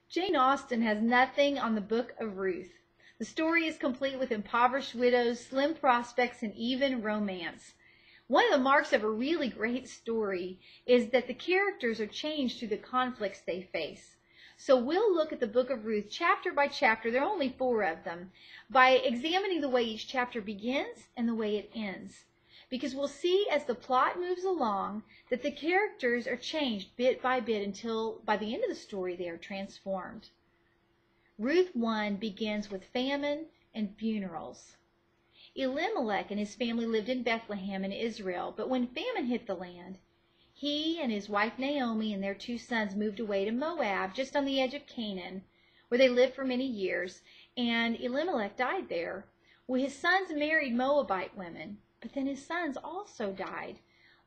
Jane Austen has nothing on the Book of Ruth. The story is complete with impoverished widows, slim prospects, and even romance. One of the marks of a really great story is that the characters are changed through the conflicts they face. So we'll look at the Book of Ruth chapter by chapter, there are only 4 of them, by examining the way each chapter begins and the way it ends. Because we'll see as the plot moves along that the characters are changed bit by bit until by the end of the story they are transformed. Ruth 1 begins with famine and funerals. Elimelech and his family lived in Bethlehem in Israel, but when famine hit the land, he and his wife Naomi and their 2 sons moved away to Moab, just on the edge of Canaan, where they lived for many years, and Elimelech died there. Well, his sons married Moabite women, but then his sons also died,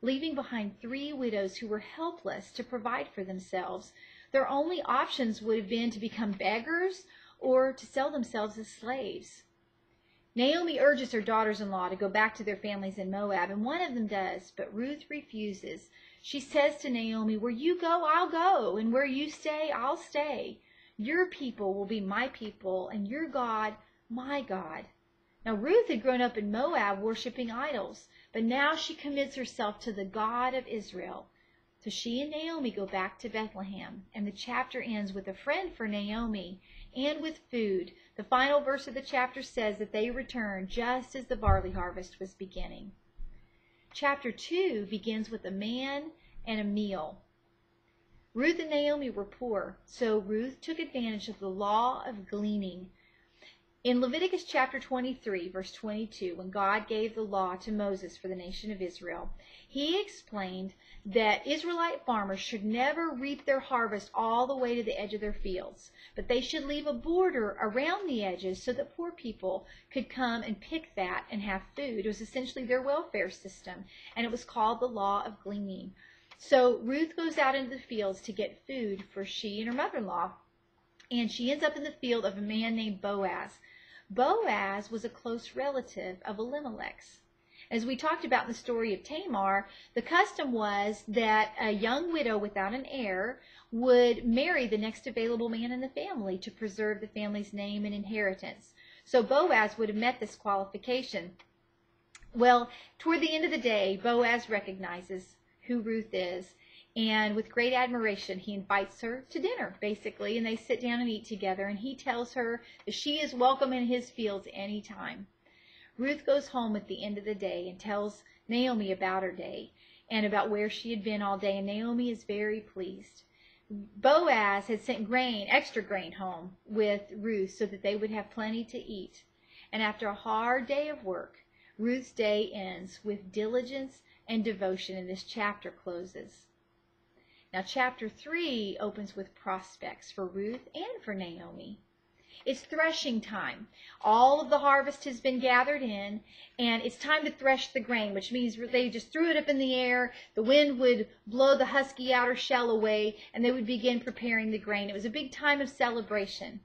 leaving behind 3 widows who were helpless to provide for themselves. Their only options would have been to become beggars or to sell themselves as slaves. Naomi urges her daughters-in-law to go back to their families in Moab, and one of them does, but Ruth refuses. She says to Naomi, "Where you go, I'll go, and where you stay, I'll stay. Your people will be my people, and your God, my God." Now, Ruth had grown up in Moab worshiping idols, but now she commits herself to the God of Israel. So she and Naomi go back to Bethlehem, and the chapter ends with a friend for Naomi and with food. The final verse of the chapter says that they return just as the barley harvest was beginning. Chapter 2 begins with a man and a meal. Ruth and Naomi were poor, so Ruth took advantage of the law of gleaning. In Leviticus chapter 23, verse 22, when God gave the law to Moses for the nation of Israel, he explained that Israelite farmers should never reap their harvest all the way to the edge of their fields, but they should leave a border around the edges so that poor people could come and pick that and have food. It was essentially their welfare system, and it was called the law of gleaning. So Ruth goes out into the fields to get food for she and her mother-in-law, and she ends up in the field of a man named Boaz. Boaz was a close relative of Elimelech's. As we talked about in the story of Tamar, the custom was that a young widow without an heir would marry the next available man in the family to preserve the family's name and inheritance. So Boaz would have met this qualification. Well, toward the end of the day, Boaz recognizes who Ruth is, and with great admiration, he invites her to dinner, basically, and they sit down and eat together, and he tells her that she is welcome in his fields anytime. Ruth goes home at the end of the day and tells Naomi about her day and about where she had been all day, and Naomi is very pleased. Boaz had sent grain, extra grain home with Ruth so that they would have plenty to eat. And after a hard day of work, Ruth's day ends with diligence and devotion, and this chapter closes. Now, chapter 3 opens with prospects for Ruth and for Naomi. It's threshing time. All of the harvest has been gathered in, and it's time to thresh the grain, which means they just threw it up in the air. The wind would blow the husky outer shell away, and they would begin preparing the grain. It was a big time of celebration.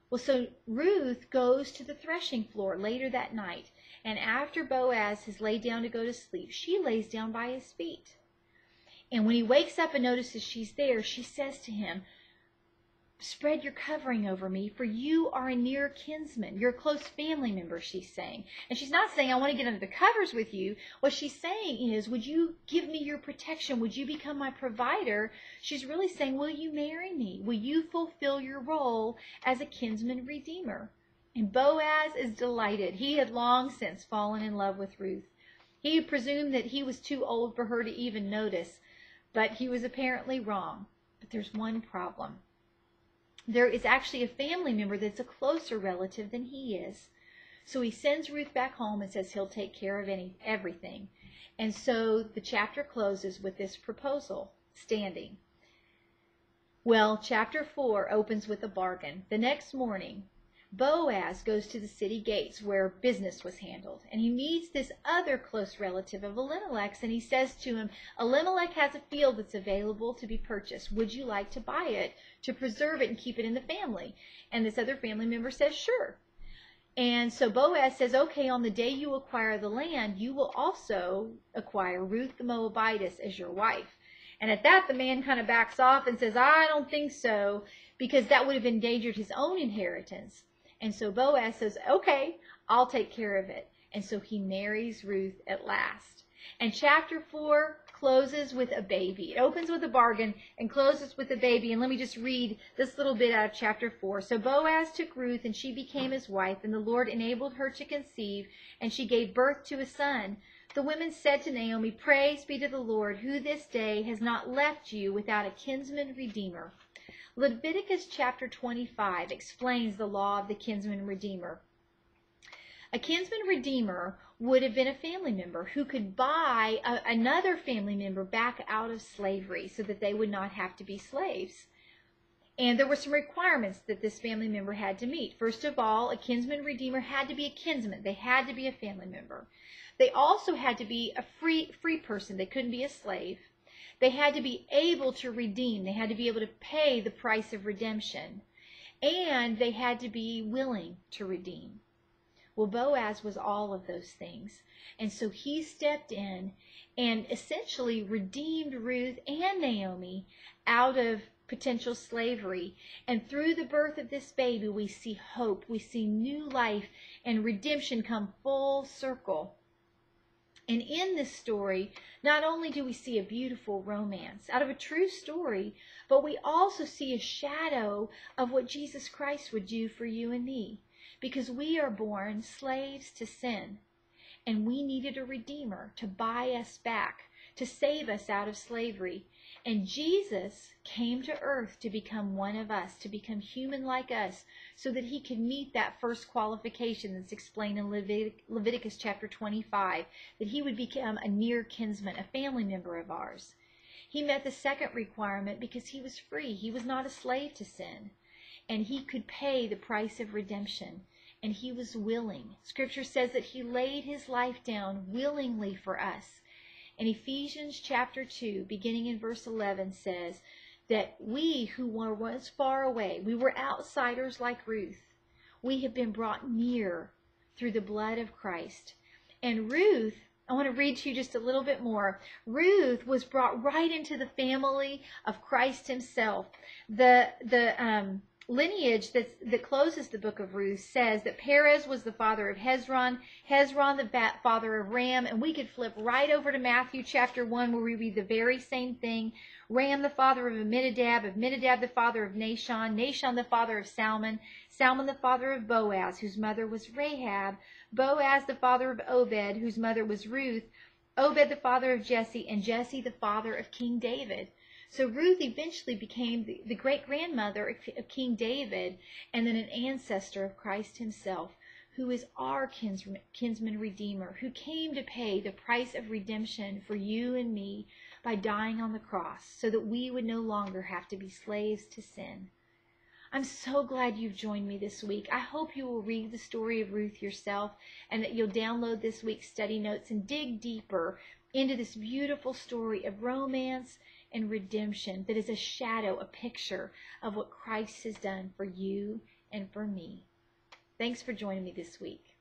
Well, so Ruth goes to the threshing floor later that night, and after Boaz has laid down to go to sleep, she lays down by his feet. And when he wakes up and notices she's there, she says to him, "Spread your covering over me, for you are a near kinsman. You're a close family member," she's saying. And she's not saying, "I want to get under the covers with you." What she's saying is, "Would you give me your protection? Would you become my provider?" She's really saying, "Will you marry me? Will you fulfill your role as a kinsman redeemer?" And Boaz is delighted. He had long since fallen in love with Ruth. He had presumed that he was too old for her to even notice, but he was apparently wrong. But there's one problem. There is actually a family member that's a closer relative than he is. So he sends Ruth back home and says he'll take care of everything. And so the chapter closes with this proposal standing. Well, chapter 4 opens with a bargain. The next morning, Boaz goes to the city gates where business was handled, and he meets this other close relative of Elimelech's, and he says to him, "Elimelech has a field that's available to be purchased. Would you like to buy it to preserve it and keep it in the family?" And this other family member says, "Sure." And so Boaz says, "Okay, on the day you acquire the land, you will also acquire Ruth the Moabitess as your wife." And at that, the man kind of backs off and says, "I don't think so," because that would have endangered his own inheritance. And so Boaz says, okay, I'll take care of it. And so he marries Ruth at last. And chapter 4 closes with a baby. It opens with a bargain and closes with a baby. And let me just read this little bit out of chapter 4. So Boaz took Ruth, and she became his wife, and the Lord enabled her to conceive, and she gave birth to a son. The women said to Naomi, "Praise be to the Lord, who this day has not left you without a kinsman redeemer." Leviticus chapter 25 explains the law of the kinsman redeemer. A kinsman redeemer would have been a family member who could buy another family member back out of slavery so that they would not have to be slaves. And there were some requirements that this family member had to meet. First of all, a kinsman redeemer had to be a kinsman. They had to be a family member. They also had to be a free person. They couldn't be a slave. They had to be able to redeem. They had to be able to pay the price of redemption. And they had to be willing to redeem. Well, Boaz was all of those things. And so he stepped in and essentially redeemed Ruth and Naomi out of potential slavery. And through the birth of this baby, we see hope. We see new life and redemption come full circle. And in this story, not only do we see a beautiful romance out of a true story, but we also see a shadow of what Jesus Christ would do for you and me. Because we are born slaves to sin, and we needed a redeemer to buy us back, to save us out of slavery. And Jesus came to earth to become one of us, to become human like us, so that he could meet that first qualification that's explained in Leviticus chapter 25, that he would become a near kinsman, a family member of ours. He met the second requirement because he was free. He was not a slave to sin, and he could pay the price of redemption. And he was willing. Scripture says that he laid his life down willingly for us. And Ephesians chapter 2, beginning in verse 11, says that we who were once far away, we were outsiders like Ruth. We have been brought near through the blood of Christ. And Ruth, I want to read to you just a little bit more. Ruth was brought right into the family of Christ himself. The lineage that closes the book of Ruth says that Perez was the father of Hezron, Hezron the father of Ram, and we could flip right over to Matthew chapter 1 where we read the very same thing. Ram the father of Amminadab the father of Nahshon, Nahshon the father of Salmon, Salmon the father of Boaz, whose mother was Rahab, Boaz the father of Obed, whose mother was Ruth, Obed the father of Jesse, and Jesse the father of King David. So Ruth eventually became the great-grandmother of King David and then an ancestor of Christ himself, who is our kinsman redeemer, who came to pay the price of redemption for you and me by dying on the cross so that we would no longer have to be slaves to sin. I'm so glad you've joined me this week. I hope you will read the story of Ruth yourself and that you'll download this week's study notes and dig deeper into this beautiful story of romance and redemption that is a shadow, a picture of what Christ has done for you and for me. Thanks for joining me this week.